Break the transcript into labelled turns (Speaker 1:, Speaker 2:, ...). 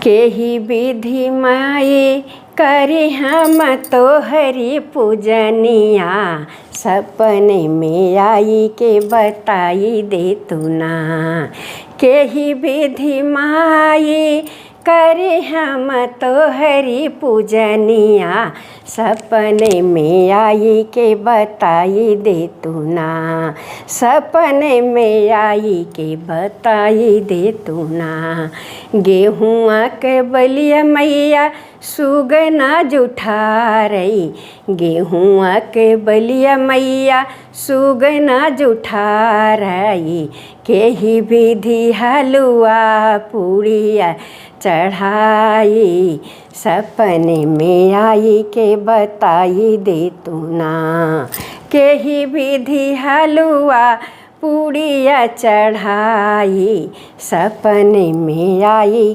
Speaker 1: केही विधि माई करे हम तोहरी पूजनिया, सपने में आई के बताई दे तू ना। केही विधि माई करे हम तोहरी पूजनिया, सपने में आई के बताई दे तू ना। सपने में आई के बताई दे तू ना। गेहुआ के बलिया मैया सुगना जुठारई, गेहुआ के बलिया मैया सुगना जुठारई। केही विधि हलुआ पूड़िया चढ़ाई, सपने में आई के बताई दे तू ना। केही विधि हलुआ पूड़िया चढ़ाई, सपने में आई